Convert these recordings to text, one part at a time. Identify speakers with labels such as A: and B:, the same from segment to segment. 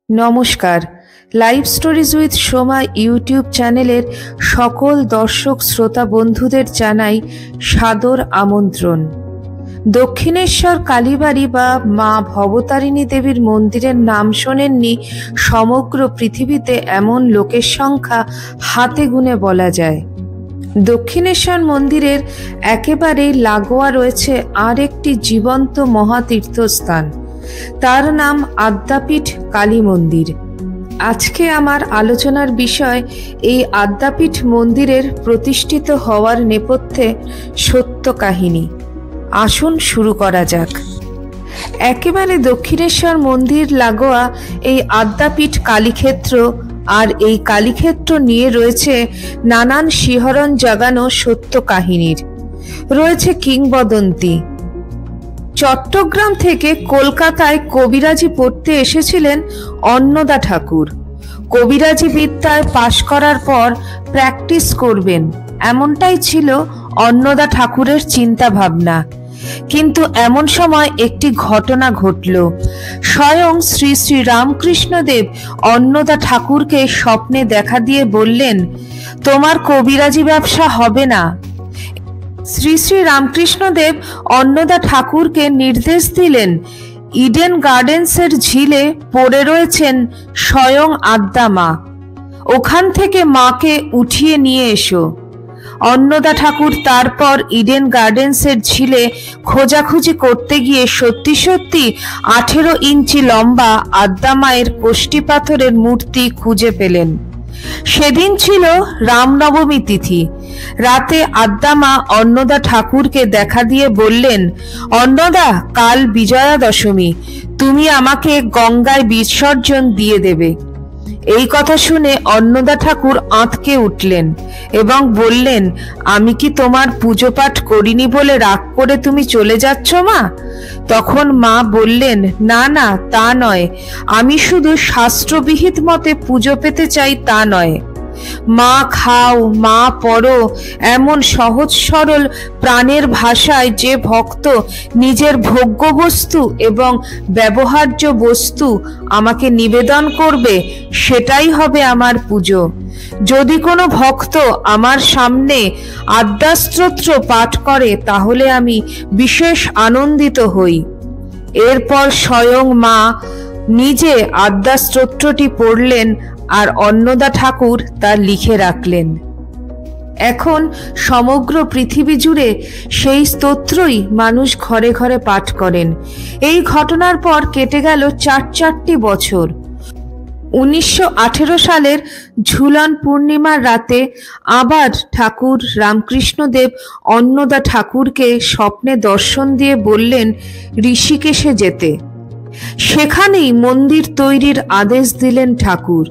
A: নমস্কার। Live stories with Soma YouTube চ্যানেলের সকল দর্শক শ্রোতা বন্ধুদের জানাই সাদর আমন্ত্রণ। দক্ষিণেশ্বর কালীবাড়ি বা মা ভবতারিণী দেবীর মন্দিরের নাম শোনেননি সমগ্র পৃথিবীতে এমন লোকের সংখ্যা হাতে গুনে বলা যায়। দক্ষিণেশ্বর মন্দিরের একেবারেই লাগোয়া রয়েছে আর একটি জীবন্ত মহাতীর্থস্থান, তার নাম আদ্যাপীঠ কালী মন্দির। আজকে আমার আলোচনার বিষয় এই আদ্যাপীঠ মন্দিরের প্রতিষ্ঠিত হওয়ার নেপথ্যে সত্য কাহিনী। আসুন শুরু করা যাক। একেবারে দক্ষিণেশ্বর মন্দির লাগোয়া এই আদ্যাপীঠ কালীক্ষেত্র, আর এই কালীক্ষেত্র নিয়ে রয়েছে নানান শিহরণ জাগানো সত্য কাহিনীর, রয়েছে কিংবদন্তি। চট্টগ্রাম থেকে কলকাতায় কবিরাজি পড়তে এসেছিলেন অন্নদা ঠাকুর। কবিরাজি বিদ্যায় পাশ করার পর প্র্যাকটিস করবেন, এমনটাই ছিল অন্নদা ঠাকুরের চিন্তা ভাবনা। কিন্তু এমন সময় একটি ঘটনা ঘটল। স্বয়ং শ্রী শ্রী রামকৃষ্ণদেব অন্নদা ঠাকুরকে স্বপ্নে দেখা দিয়ে বললেন, তোমার কবিরাজি ব্যবসা হবে না। শ্রী শ্রী রামকৃষ্ণদেব অন্নদা ঠাকুরকে নির্দেশ দিলেন, ইডেন গার্ডেন্সের ঝিলে পড়ে রয়েছেন স্বয়ং আদ্যা মা, ওখান থেকে মাকে উঠিয়ে নিয়ে এসো। অন্নদা ঠাকুর তারপর ইডেন গার্ডেন্সের ঝিলে খোঁজাখুঁজি করতে গিয়ে সত্যি সত্যি 18 ইঞ্চি লম্বা আদ্যা মায়ের কোষ্ঠী পাথরের মূর্তি খুঁজে পেলেন। সেদিন ছিল রামনবমী তিথি। রাতে আদ্যা মা অন্নদা ঠাকুরকে দেখা দিয়ে বললেন, অন্নদা, কাল বিজয়া দশমী, তুমি আমাকে গঙ্গায় বিসর্জন দিয়ে দেবে। এই কথা শুনে অন্নদা ঠাকুর আঁতকে উঠলেন এবং বললেন, আমি কি তোমার পুজো পাঠ করিনি বলে রাগ করে তুমি চলে যাচ্ছ মা? তখন মা বললেন, না না, তা নয়, আমি শুধু শাস্ত্রবিহিত মতে পুজো পেতে চাই তা নয়। মা খাও, মা পড়ো, এমন সহজ সরল প্রাণের ভাষায় যে ভক্ত নিজের ভোগ্য বস্তু এবং ব্যবহার্য বস্তু আমাকে নিবেদন করবে, সেটাই হবে আমার পুজো। যদি কোনো ভক্ত আমার সামনে আদ্যাস্তোত্র পাঠ করে তাহলে আমি বিশেষ আনন্দিত হই। এরপর স্বয়ং মা নিজে আদ্যাস্তোত্রটি পড়লেন আর অন্নদা ঠাকুর তা লিখে রাখলেন। এখন সমগ্র পৃথিবী জুড়ে সেই স্তোত্রই মানুষ ঘরে ঘরে পাঠ করেন। এই ঘটনার পর কেটে গেল 4 বছর। 1918 সালের ঝুলন পূর্ণিমার রাতে আবার ঠাকুর রামকৃষ্ণদেব অন্নদা ঠাকুরকে স্বপ্নে দর্শন দিয়ে বললেন ঋষিকেশে যেতে। সেখানেই মন্দির তৈরির আদেশ দিলেন ঠাকুর।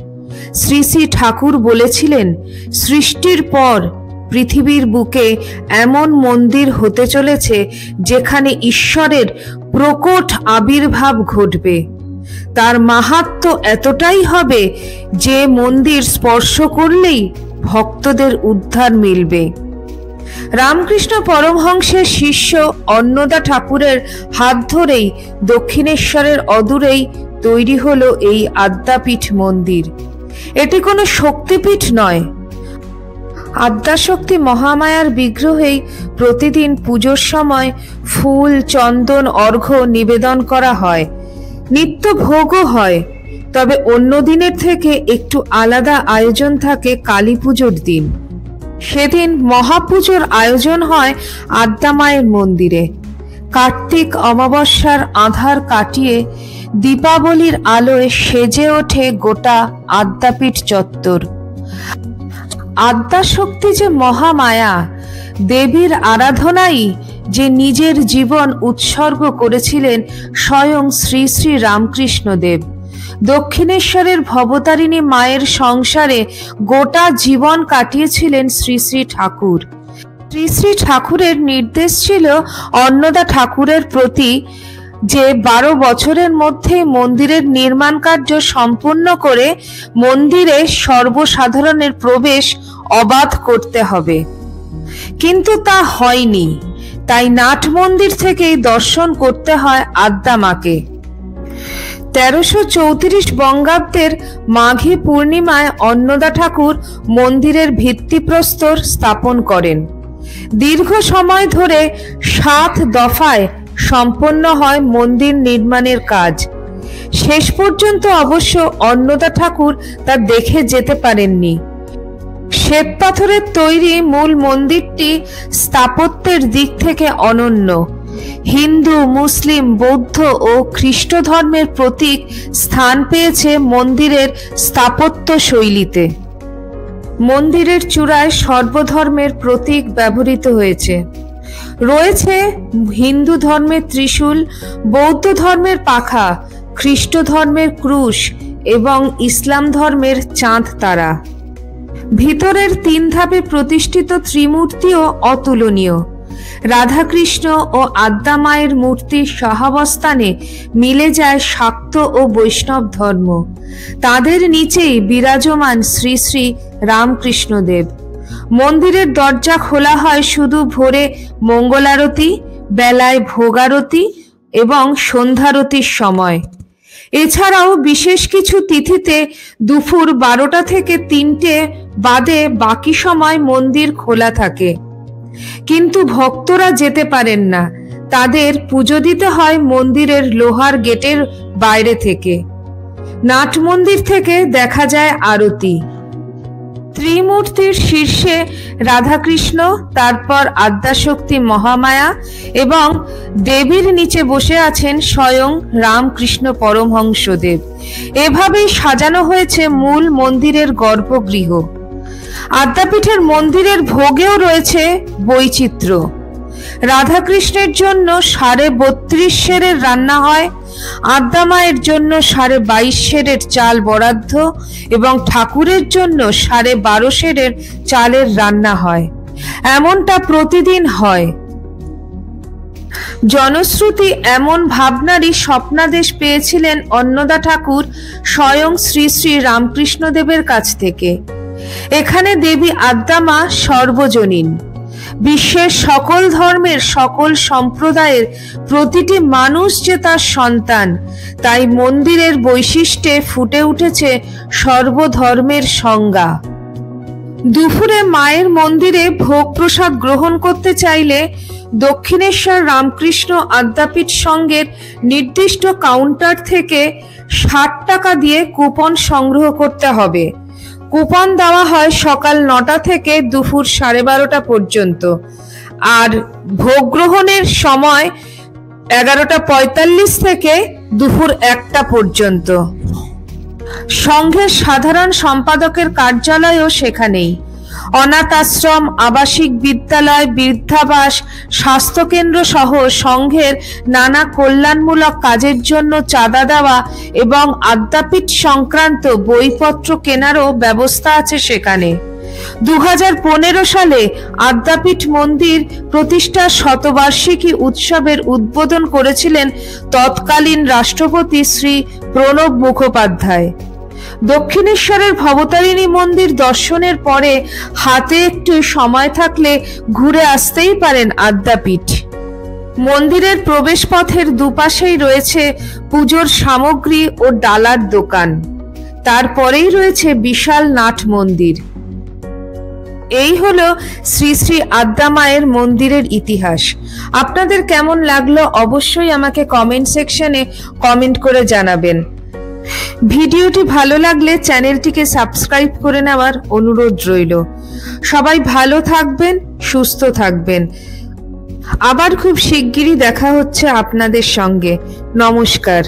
A: শ্রী শ্রী ঠাকুর বলেছিলেন, সৃষ্টির পর পৃথিবীর বুকে এমন মন্দির হতে চলেছে যেখানে ঈশ্বরের প্রকট আবির্ভাব ঘটবে। তার মাহাত্ম্য এতটাই হবে যে মন্দির স্পর্শ করলেই ভক্তদের উদ্ধার মিলবে। রামকৃষ্ণ পরমহংসের শিষ্য অন্নদা ঠাকুরের হাত ধরেই দক্ষিণেশ্বরের অদূরেই তৈরি হলো এই আদ্যাপীঠ মন্দির। এটি কোনো শক্তিপীঠ নয়। আদ্যাশক্তি মহামায়ার বিগ্রহেই প্রতিদিন পুজোর সময় ফুল, চন্দন, অর্ঘ্য নিবেদন করা হয়। নিত্য ভোগও হয়। তবে অন্য দিনের থেকে একটু আলাদা আয়োজন থাকে কালী পুজোর দিন। সেদিন মহাপুজোর আয়োজন হয় আদ্যা মায়ের মন্দিরে। কার্তিক অমাবস্যার আঁধার কাটিয়ে দীপাবলির আলোয় সেজে ওঠে গোটা আদ্যাপীঠ চত্বর। আদ্যাশক্তি যে মহামায়া, দেবীর আরাধনাই যে নিজের জীবন উৎসর্গ করেছিলেন স্বয়ং শ্রী শ্রী রামকৃষ্ণদেব। দক্ষিণেশ্বরের ভবতারিণী মায়ের সংসারে গোটা জীবন কাটিয়েছিলেন শ্রী শ্রী ঠাকুর। শ্রী শ্রী ঠাকুরের নির্দেশ ছিল অন্নদা ঠাকুরের প্রতি যে 12 বছরের মধ্যে মন্দিরের নির্মাণ কার্য সম্পূর্ণ করে মন্দিরে সর্বসাধারণের প্রবেশ অবাধ করতে হবে। কিন্তু তা হয়নি। তাই নাট মন্দির থেকেই দর্শন করতে হয় আদ্যা মাকে। 1334 বঙ্গাব্দের মাঘী পূর্ণিমায় অন্নদা ঠাকুর মন্দিরের ভিত্তিপ্রস্তর স্থাপন করেন। দীর্ঘ সময় ধরে 7 দফায় সম্পন্ন হয় মন্দির নির্মাণের কাজ। শেষ পর্যন্ত অবশ্য অন্নদা ঠাকুর তা দেখে যেতে পারেননি। শ্বেতপাথরের তৈরি মূল মন্দিরটি স্থাপত্যের দিক থেকে অনন্য। হিন্দু, মুসলিম, বৌদ্ধ ও খ্রিস্ট ধর্মের প্রতীক স্থান পেয়েছে মন্দিরের স্থাপত্য শৈলীতে। মন্দিরের চূড়ায় সর্বধর্মের প্রতীক ব্যবহৃত হয়েছে। রয়েছে হিন্দু ধর্মের ত্রিশূল, বৌদ্ধ ধর্মের পাখা, খ্রিস্ট ধর্মের ক্রুশ এবং ইসলাম ধর্মের চাঁদ তারা। ভিতরের 3 ধাপে প্রতিষ্ঠিত ত্রিমূর্তিও অতুলনীয়। রাধাকৃষ্ণ ও আদ্যা মায়ের মূর্তির সহাবস্থানে মিলে যায় শাক্ত ও বৈষ্ণব ধর্ম। তাদের নিচেই বিরাজমান শ্রী শ্রী রামকৃষ্ণদেব। মন্দিরের দরজা খোলা হয় শুধু ভোরে মঙ্গলারতি, বেলায় ভোগারতি এবং সন্ধ্যারতির সময়। এছাড়াও বিশেষ কিছু তিথিতে দুপুর 12টা থেকে 3টে বাদে বাকি সময় মন্দির খোলা থাকে। কিন্তু ভক্তরা যেতে পারেন না, তাদের পুজো দিতে হয় মন্দিরের লোহার গেটের বাইরে থেকে। নাট মন্দির থেকে দেখা যায় আরতি। ত্রিমূর্তির শীর্ষে রাধাকৃষ্ণ, তারপর আদ্যাশক্তি মহামায়া এবং দেবীর নিচে বসে আছেন স্বয়ং রামকৃষ্ণ পরমহংসদেব। এভাবেই সাজানো হয়েছে মূল মন্দিরের গর্ভগৃহ। আদ্যাপীঠের মন্দিরের ভোগেও রয়েছে বৈচিত্র্য। রাধাকৃষ্ণের জন্য 32.5 সেরের রান্না হয়, আদ্যা মায়ের জন্য 22.5 সেরের চাল বরাদ্দ এবং ঠাকুরের জন্য 12.5 সেরের চালের রান্না হয়। এমনটা প্রতিদিন হয়। জনশ্রুতি এমন ভাবনারই স্বপ্নাদেশ পেয়েছিলেন অন্নদা ঠাকুর স্বয়ং শ্রী শ্রী রামকৃষ্ণদেবের কাছ থেকে। এখানে দেবী আদ্যা মা সর্বজনীন। বিশ্বের সকল ধর্মের, সকল সম্প্রদায়ের প্রতিটি মানুষ যে তার সন্তান, তাই মন্দিরের বৈশিষ্ট্যে ফুটে উঠেছে সর্বধর্মের সংজ্ঞা। দুপুরে মায়ের মন্দিরে ভোগ প্রসাদ গ্রহণ করতে চাইলে দক্ষিণেশ্বর রামকৃষ্ণ আদ্যাপীঠ সংঘের নির্দিষ্ট কাউন্টার থেকে 60 টাকা দিয়ে কুপন সংগ্রহ করতে হবে। কুপন দেওয়া হয় সকাল 9টা থেকে দুপুর 12:30 পর্যন্ত, আর ভোগ গ্রহণের সময় 11:45 থেকে দুপুর 1টা পর্যন্ত। সংঘের সাধারণ সম্পাদকের কার্যালয়ও সেখানেই। অনাথ আশ্রম, আবাসিক বিদ্যালয়, বৃদ্ধাবাস, স্বাস্থ্যকেন্দ্র সহ সংঘের নানা কল্যাণমূলক কাজের জন্য চাঁদা দেওয়া এবং আদ্যাপীঠ সংক্রান্ত বইপত্র কেনারও ব্যবস্থা আছে সেখানে। 2015 সালে আদ্যাপীঠ মন্দির প্রতিষ্ঠার শতবার্ষিকী উৎসবের উদ্বোধন করেছিলেন তৎকালীন রাষ্ট্রপতি শ্রী প্রণব মুখোপাধ্যায়। দক্ষিণেশ্বরের ভবতারিণী মন্দির দর্শনের পরে হাতে একটু সময় থাকলে ঘুরে আসতেই পারেন আদ্যাপীঠ। মন্দিরের প্রবেশপথের দুপাশেই রয়েছে পুজোর সামগ্রী ও ডালার দোকান। তারপরেই রয়েছে বিশাল নাট মন্দির। এই হলো শ্রী শ্রী আদ্যা মায়ের মন্দিরের ইতিহাস। আপনাদের কেমন লাগলো অবশ্যই আমাকে কমেন্ট সেকশনে কমেন্ট করে জানাবেন। ভিডিওটি ভালো লাগলে চ্যানেলটিকে সাবস্ক্রাইব করে নেওয়ার অনুরোধ রইল। সবাই ভালো থাকবেন, সুস্থ থাকবেন। আবার খুব শিগগিরই দেখা হচ্ছে আপনাদের সঙ্গে। নমস্কার।